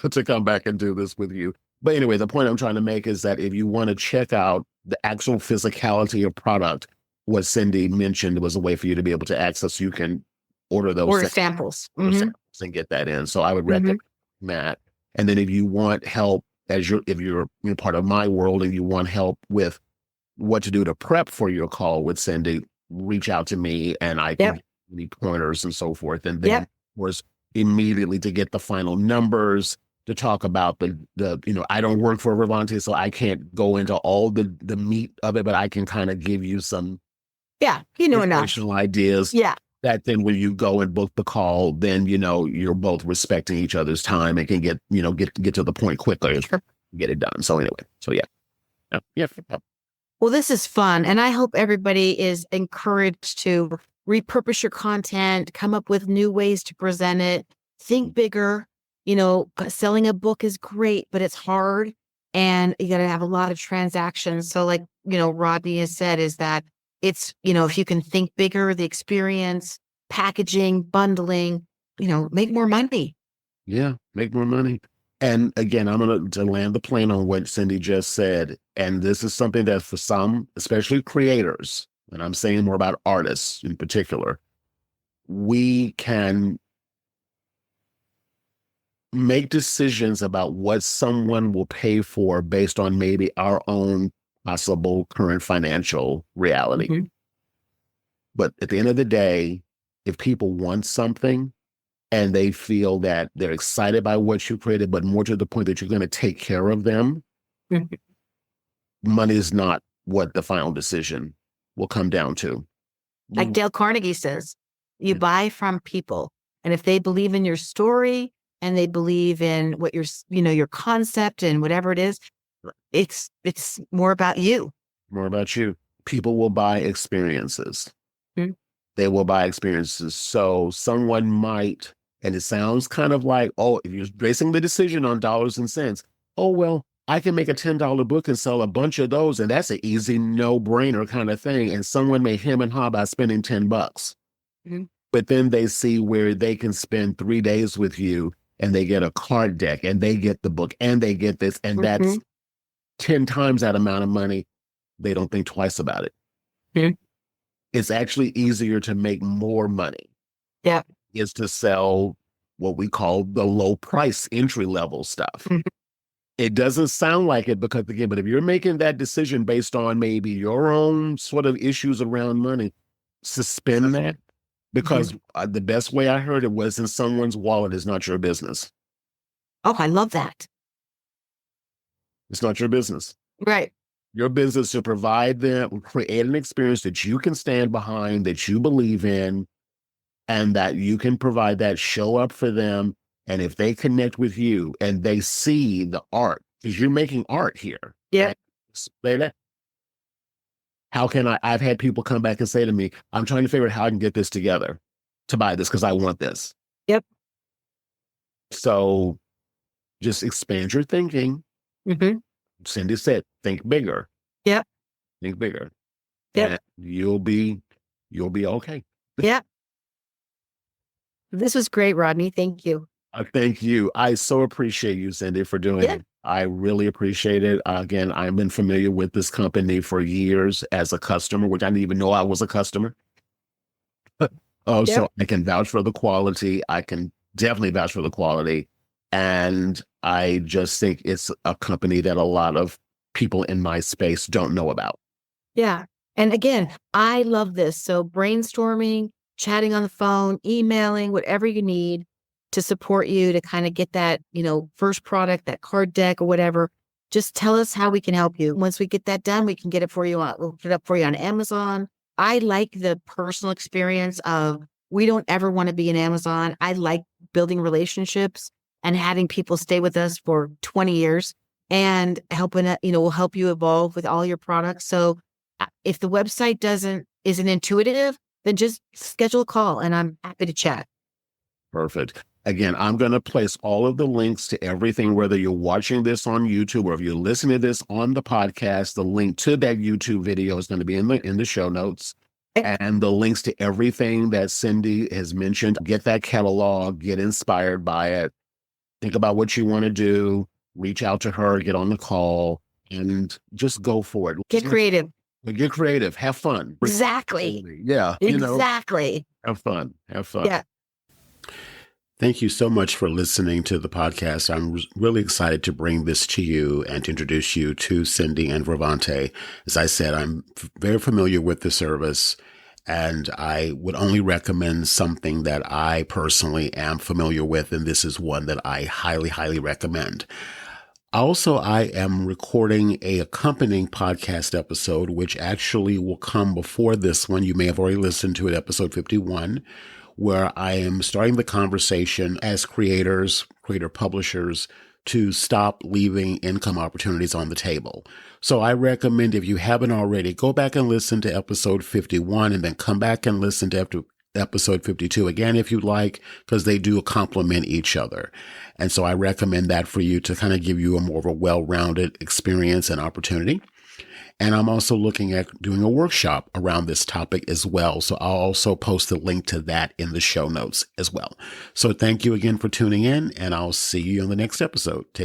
To come back and do this with you. But anyway, the point I'm trying to make is that if you want to check out the actual physicality of product, what Cindy mentioned was a way for you to be able to access. You can order those samples. samples and get that in. So I would recommend that. And then if you want help, if you're part of my world and you want help with what to do to prep for your call with Cindy, reach out to me and I can give you pointers and so forth. And then, of course, immediately to get the final numbers, to talk about the I don't work for Vervante, so I can't go into all the meat of it, but I can kind of give you some informational ideas. Yeah. That then when you go and book the call, then you're both respecting each other's time and can get to the point quickly and get it done. So anyway, yeah. Well, this is fun, and I hope everybody is encouraged to repurpose your content, come up with new ways to present it, think bigger. Selling a book is great, but it's hard, and you got to have a lot of transactions. So like, Rodney has said, is that it's, if you can think bigger, the experience, packaging, bundling, make more money. Yeah, make more money. And again, I'm going to land the plane on what Cindy just said. And this is something that for some, especially creators, and I'm saying more about artists in particular, we can make decisions about what someone will pay for based on maybe our own possible current financial reality. But at the end of the day, if people want something and they feel that they're excited by what you created, but more to the point that you're going to take care of them, money is not what the final decision will come down to. Like Dale Carnegie says, you buy from people. And if they believe in your story, and they believe in what your concept and whatever it is, it's more about you. More about you. People will buy experiences. They will buy experiences. So someone might, and it sounds kind of like, if you're basing the decision on dollars and cents, well, I can make a $10 book and sell a bunch of those, and that's an easy no-brainer kind of thing. And someone may hem and haw about spending $10. But then they see where they can spend 3 days with you, and they get a card deck, and they get the book, and they get this, and that's 10 times that amount of money. They don't think twice about it. It's actually easier to make more money. Yeah. Is to sell what we call the low price entry level stuff. It doesn't sound like it because, again, but if you're making that decision based on maybe your own sort of issues around money, suspend that. Because the best way I heard it was in someone's wallet is not your business. Oh, I love that. It's not your business. Right. Your business to provide them, create an experience that you can stand behind, that you believe in, and that you can provide that, show up for them. And if they connect with you and they see the art, because you're making art here. Yeah. Right? How can I've had people come back and say to me, I'm trying to figure out how I can get this together to buy this because I want this. Yep. So just expand your thinking. Cindy said, think bigger. Yep. Think bigger. Yep. And you'll be okay. Yep. This was great, Rodney. Thank you. Thank you. I so appreciate you, Cindy, for doing Yeah. it. I really appreciate it. Again, I've been familiar with this company for years as a customer, which I didn't even know I was a customer. Oh, Yep. so I can vouch for the quality. I can definitely vouch for the quality. And I just think it's a company that a lot of people in my space don't know about. Yeah. And again, I love this. So brainstorming, chatting on the phone, emailing, whatever you need to support you to kind of get that, first product, that card deck or whatever. Just tell us how we can help you. Once we get that done, we can get it for you we'll put it up for you on Amazon. I like the personal experience of we don't ever want to be in Amazon. I like building relationships and having people stay with us for 20 years and helping it, will help you evolve with all your products. So if the website isn't intuitive, then just schedule a call and I'm happy to chat. Perfect. Again, I'm going to place all of the links to everything, whether you're watching this on YouTube or if you're listening to this on the podcast, the link to that YouTube video is going to be in the show notes. And the links to everything that Cindy has mentioned. Get that catalog, get inspired by it, think about what you want to do, reach out to her, get on the call, and just go for it. Get creative. Get creative. Have fun. Exactly. Yeah. Exactly. Have fun. Have fun. Yeah. Thank you so much for listening to the podcast. I'm really excited to bring this to you and to introduce you to Cindy and Vervante. As I said, I'm very familiar with the service, and I would only recommend something that I personally am familiar with, and this is one that I highly, highly recommend. Also, I am recording a accompanying podcast episode, which actually will come before this one. You may have already listened to it, episode 51, where I am starting the conversation as creator publishers to stop leaving income opportunities on the table. So I recommend, if you haven't already, go back and listen to episode 51 and then come back and listen to episode 52 again if you'd like, because they do complement each other. And so I recommend that for you to kind of give you a more of a well-rounded experience and opportunity. And I'm also looking at doing a workshop around this topic as well. So I'll also post a link to that in the show notes as well. So thank you again for tuning in, and I'll see you on the next episode.